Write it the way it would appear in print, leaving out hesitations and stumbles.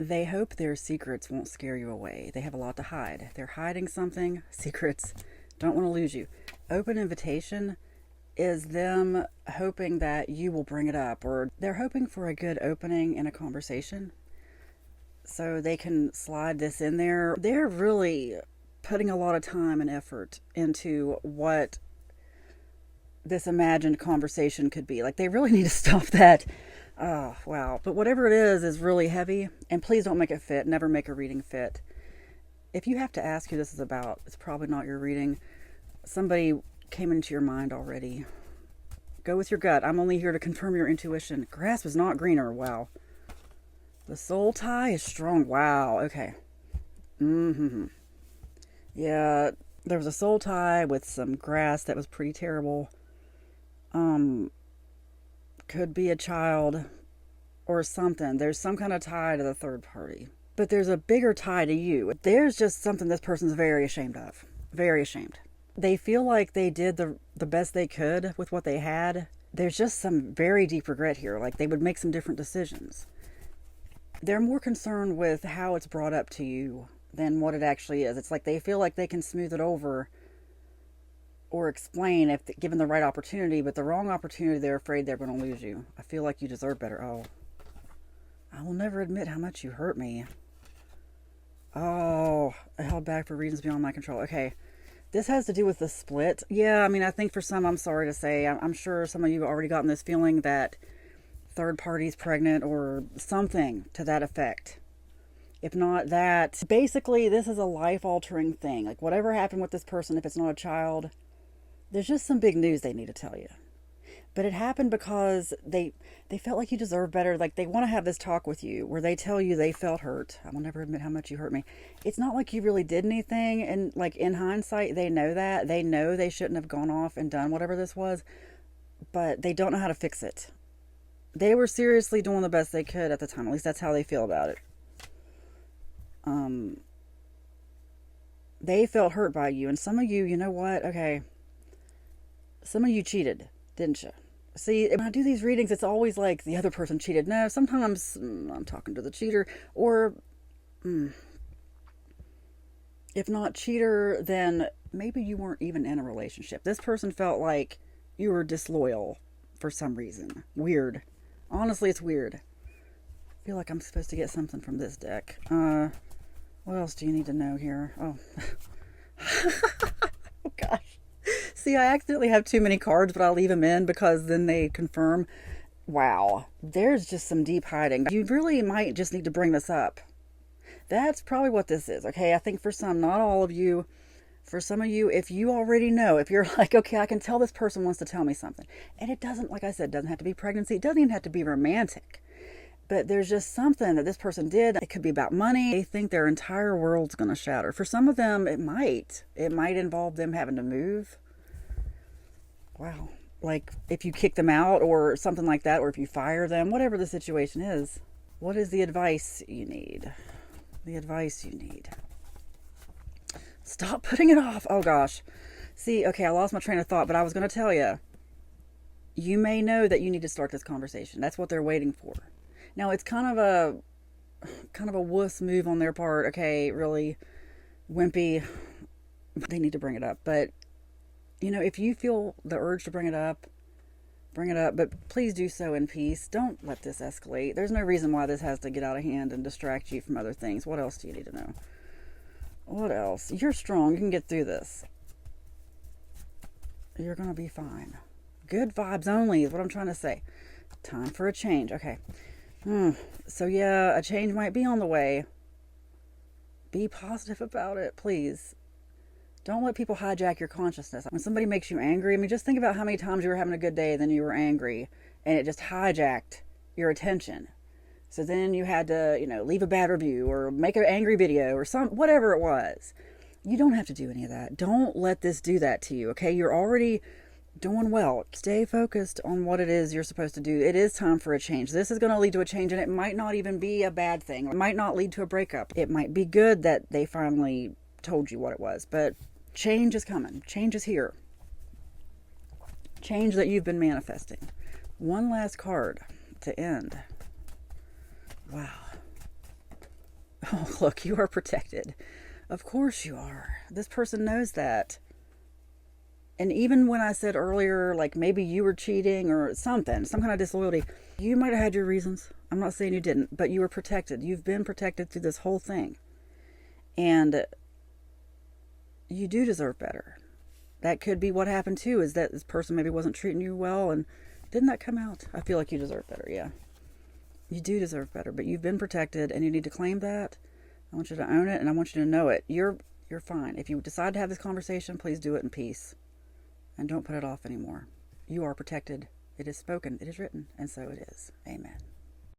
They hope their secrets won't scare you away. They have a lot to hide. They're hiding something. Secrets don't want to lose you. Open invitation is them hoping that you will bring it up, or they're hoping for a good opening in a conversation so they can slide this in there. They're really putting a lot of time and effort into what this imagined conversation could be. Like, they really need to stop that. Oh, wow. But whatever it is really heavy. And please don't make it fit. Never make a reading fit. If you have to ask who this is about, it's probably not your reading. Somebody came into your mind already. Go with your gut. I'm only here to confirm your intuition. Grass was not greener. Wow. The soul tie is strong. Wow. Okay. Yeah, there was a soul tie with some grass that was pretty terrible. Could be a child or something. There's some kind of tie to the third party. But there's a bigger tie to you. There's just something this person's very ashamed of. Very ashamed. They feel like they did the best they could with what they had. There's just some very deep regret here. Like, they would make some different decisions. They're more concerned with how it's brought up to you than what it actually is. It's like they feel like they can smooth it over or explain if given the right opportunity, but the wrong opportunity, they're afraid they're going to lose you. I feel like you deserve better. Oh, I will never admit how much you hurt me. Oh, I held back for reasons beyond my control. Okay, this has to do with the split. Yeah, I mean, I think for some, I'm sorry to say, I'm sure some of you have already gotten this feeling that third party's pregnant or something to that effect. If not that, basically this is a life-altering thing. Like, whatever happened with this person, if it's not a child, there's just some big news they need to tell you. But it happened because they felt like you deserve better. Like, they want to have this talk with you where they tell you they felt hurt. I will never admit how much you hurt me. It's not like you really did anything. And like, in hindsight, they know that. They know they shouldn't have gone off and done whatever this was, but they don't know how to fix it. They were seriously doing the best they could at the time. At least that's how they feel about it. They felt hurt by you. And some of you, you know what? Okay. Some of you cheated, didn't you? See, when I do these readings, it's always like the other person cheated. No, sometimes I'm talking to the cheater. Or, if not cheater, then maybe you weren't even in a relationship. This person felt like you were disloyal for some reason. Weird. Honestly, it's weird. I feel like I'm supposed to get something from this deck. What else do you need to know here? Oh. Oh, gosh. See, I accidentally have too many cards, but I'll leave them in because then they confirm. Wow. There's just some deep hiding. You really might just need to bring this up. That's probably what this is, okay? I think for some, not all of you, for some of you, if you already know, if you're like, okay, I can tell this person wants to tell me something. And it doesn't, like I said, doesn't have to be pregnancy. It doesn't even have to be romantic. But there's just something that this person did. It could be about money. They think their entire world's going to shatter. For some of them, it might. It might involve them having to move. Wow. Like, if you kick them out or something like that, or if you fire them, whatever the situation is. What is the advice you need? The advice you need. Stop putting it off. Oh, gosh. See, okay, I lost my train of thought, but I was going to tell you. You may know that you need to start this conversation. That's what they're waiting for. Now, it's kind of a wuss move on their part. Okay, really wimpy. They need to bring it up. But, you know, if you feel the urge to bring it up. But please do so in peace. Don't let this escalate. There's no reason why this has to get out of hand and distract you from other things. What else do you need to know? What else? You're strong. You can get through this. You're going to be fine. Good vibes only is what I'm trying to say. Time for a change. Okay. So yeah, a change might be on the way. Be positive about it, please. Don't let people hijack your consciousness. When somebody makes you angry, I mean, just think about how many times you were having a good day and then you were angry and it just hijacked your attention. So then you had to, leave a bad review or make an angry video or whatever it was. You don't have to do any of that. Don't let this do that to you, okay? You're already doing well. Stay focused on what it is you're supposed to do. It is time for a change. This is going to lead to a change, and it might not even be a bad thing. It might not lead to a breakup. It might be good that they finally told you what it was, but change is coming. Change is here. Change that you've been manifesting. One last card to end. Wow. Oh, look, you are protected. Of course you are. This person knows that. And even when I said earlier, like maybe you were cheating or something, some kind of disloyalty, you might have had your reasons. I'm not saying you didn't, but you were protected. You've been protected through this whole thing. And you do deserve better. That could be what happened too, is that this person maybe wasn't treating you well. And didn't that come out? I feel like you deserve better, yeah. You do deserve better, but you've been protected and you need to claim that. I want you to own it and I want you to know it. You're fine. If you decide to have this conversation, please do it in peace. And don't put it off anymore. You are protected. It is spoken. It is written. And so it is. Amen.